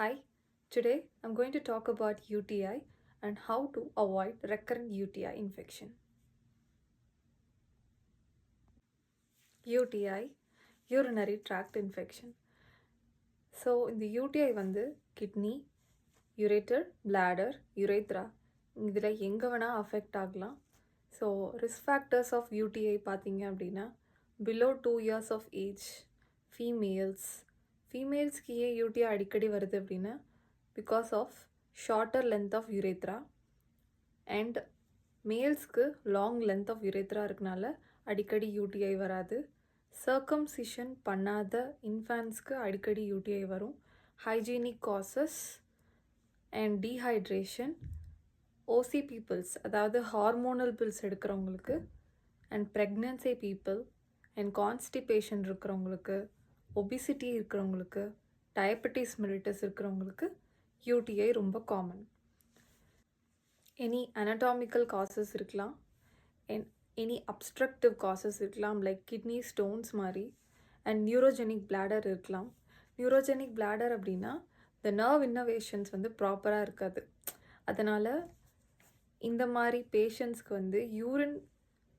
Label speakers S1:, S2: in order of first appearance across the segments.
S1: Hi, today I'm going to talk about UTI and how to avoid recurrent UTI infection. UTI, urinary tract infection. So இந்த UTI வந்து kidney, ureter, bladder, urethra இதில் எங்கே வேணால் affect ஆகலாம். So risk factors of UTI பார்த்தீங்க அப்படின்னா below 2 years of age, ஃபீமேல்ஸ்க்கு ஏன் யூடிஐ அடிக்கடி வருது அப்படின்னா because of shorter length of urethra and மேல்ஸ்க்கு லாங் லென்த் ஆஃப் யுரேத்ரா இருக்கனால அடிக்கடி யூடிஐ வராது. சர்க்கம்சிஷன் பண்ணாத இன்ஃபேன்ஸ்க்கு அடிக்கடி யூடிஐ வரும். Hygienic causes and dehydration, OC peoples அதாவது ஹார்மோனல் பில்ஸ் எடுக்கிறவங்களுக்கு and pregnancy people and constipation இருக்கிறவங்களுக்கு, ஒபிசிட்டி இருக்கிறவங்களுக்கு, டயபெட்டிஸ் மெலிட்டஸ் இருக்கிறவங்களுக்கு யூடிஐ ரொம்ப காமன். எனி anatomical காசஸ் இருக்கலாம், எனி அப்ஸ்ட்ரக்டிவ் காசஸ் இருக்கலாம் லைக் கிட்னி ஸ்டோன்ஸ் மாதிரி, அண்ட் நியூரோஜெனிக் பிளாடர் இருக்கலாம். நியூரோஜெனிக் பிளாடர் அப்படின்னா இந்த நர்வ் இன்னோவேஷன்ஸ் வந்து ப்ராப்பராக இருக்காது. அதனால் இந்த மாதிரி பேஷண்ட்ஸ்க்கு வந்து யூரின்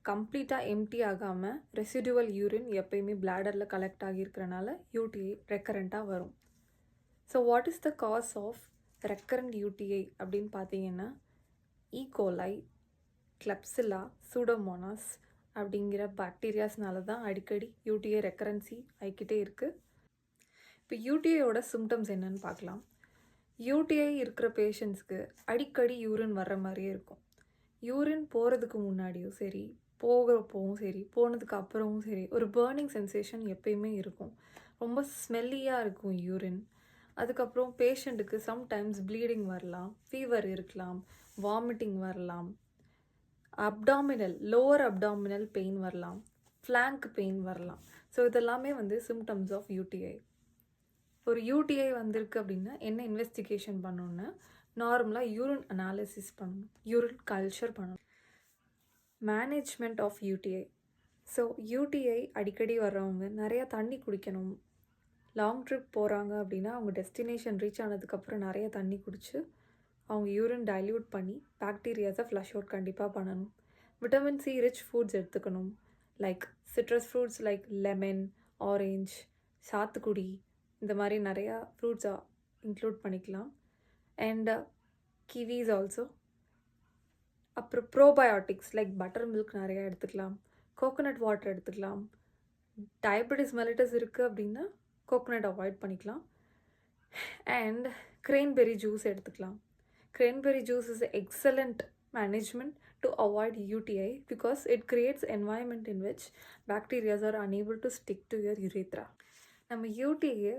S1: கம்ப்ளீட்டாக எம்டி ஆகாமல் ரெசிடுவல் யூரின் எப்பயுமே பிளாடரில் கலெக்ட் ஆகியிருக்கிறனால யூடிஐ ரெக்கரண்ட்டாக வரும். So what is the cause of recurrent UTI அப்படின்னு பார்த்தீங்கன்னா ஈகோலை, கிளப்சிலா, சூடோமோனாஸ் அப்படிங்கிற பாக்டீரியாஸ்னால தான் அடிக்கடி யூடிஐ ரெக்கரன்சி ஆகிக்கிட்டே இருக்குது. இப்போ யூடிஐயோட சிம்டம்ஸ் என்னன்னு பார்க்கலாம். யூடிஐ இருக்கிற பேஷண்ட்ஸ்க்கு அடிக்கடி யூரின் வர்ற மாதிரியே இருக்கும். யூரின் போகிறதுக்கு முன்னாடியும் சரி, போகிறப்பவும் சரி, போனதுக்கு அப்புறமும் சரி, ஒரு பேர்னிங் சென்சேஷன் எப்பயுமே இருக்கும். ரொம்ப ஸ்மெல்லியாக இருக்கும் யூரின். அதுக்கப்புறம் பேஷண்ட்டுக்கு சம்டைம்ஸ் ப்ளீடிங் வரலாம், ஃபீவர் இருக்கலாம், வாமிட்டிங் வரலாம், லோவர் அப்டாமினல் பெயின் வரலாம், ஃப்ளாங்க் பெயின் வரலாம். ஸோ இதெல்லாமே வந்து சிம்டம்ஸ் ஆஃப் யூடிஐ. ஒரு யூடிஐ வந்திருக்கு அப்படின்னா என்ன இன்வெஸ்டிகேஷன் பண்ணணுன்னா நார்மலாக யூரின் அனாலிசிஸ் பண்ணணும், யூரின் கல்ச்சர் பண்ணணும். Management of UTI. So UTI அடிக்கடி வர்றவங்க நிறையா தண்ணி குடிக்கணும். லாங் ட்ரிப் போகிறாங்க அப்படின்னா அவங்க டெஸ்டினேஷன் ரீச் ஆனதுக்கப்புறம் நிறைய தண்ணி குடித்து அவங்க யூரின் டைல்யூட் பண்ணி பாக்டீரியாஸை ஃப்ளஷ் அவுட் கண்டிப்பாக பண்ணணும். விட்டமின் சி ரிச் ஃபுட்ஸ் எடுத்துக்கணும். Like citrus fruits like lemon, orange, சாத்துக்குடி இந்த மாதிரி நிறையா ஃப்ரூட்ஸை இன்க்ளூட் பண்ணிக்கலாம். And kiwis also. அப்புறம் ப்ரோபயோட்டிக்ஸ் லைக் பட்டர் மில்க் நிறையா எடுத்துக்கலாம். கோகோனட் வாட்டர் எடுத்துக்கலாம். டயபெட்டிஸ் மெலிட்டஸ் இருக்குது அப்படின்னா கோகோனட் அவாய்ட் பண்ணிக்கலாம். அண்ட் கிரேன்பெரி ஜூஸ் எடுத்துக்கலாம். Cranberry juice is an excellent management to avoid UTI because it creates environment in which bacteria are unable to stick to your urethra. நம்ம யூடிஐயை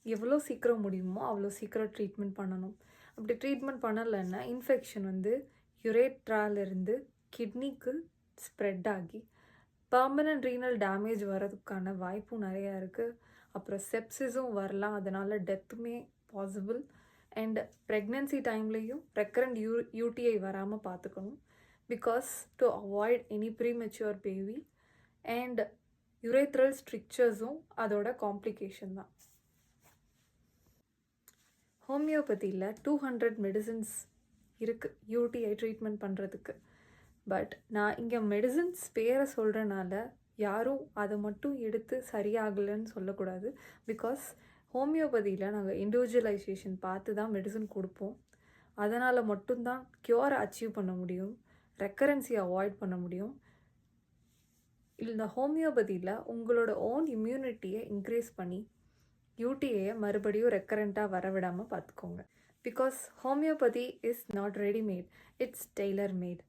S1: எவ்வளோ சீக்கிரம் முடியுமோ அவ்வளோ சீக்கிரம் ட்ரீட்மெண்ட் பண்ணணும். அப்படி ட்ரீட்மெண்ட் பண்ணலைன்னா இன்ஃபெக்ஷன் வந்து யுரேட்ராலேருந்து கிட்னிக்கு ஸ்ப்ரெட் ஆகி பர்மனன்ட் ரீனல் டேமேஜ் வர்றதுக்கான வாய்ப்பும் நிறையா இருக்குது. அப்புறம் செப்சிஸும் வரலாம், அதனால் டெத்துமே பாசிபிள். அண்ட் ப்ரெக்னென்சி டைம்லேயும் ரெக்கரண்ட் யூடிஐ வராமல் பார்த்துக்கணும். Because to avoid any premature baby and urethral ஸ்ட்ரிக்சர்ஸும் அதோட காம்ப்ளிகேஷன் தான். ஹோமியோபதியில் 200 மெடிசின்ஸ் இருக்குது யூடிஐ ட்ரீட்மெண்ட் பண்ணுறதுக்கு. பட் நான் இங்கே மெடிசின்ஸ் பேரை சொல்கிறனால யாரும் அதை மட்டும் எடுத்து சரியாகலைன்னு சொல்லக்கூடாது. பிகாஸ் ஹோமியோபதியில் நாங்கள் இண்டிவிஜுவலைசேஷன் பார்த்து தான் மெடிசன் கொடுப்போம். அதனால் மட்டும்தான் க்யூரை அச்சீவ் பண்ண முடியும், ரெக்கரன்சியை அவாய்ட் பண்ண முடியும். இந்த ஹோமியோபதியில் உங்களோட ஓன் இம்யூனிட்டியை இன்க்ரீஸ் பண்ணி யூடிஐயை மறுபடியும் ரெக்கரண்ட்டாக வரவிடாமல் பார்த்துக்கோங்க. Because homeopathy is not readymade, it's tailor made.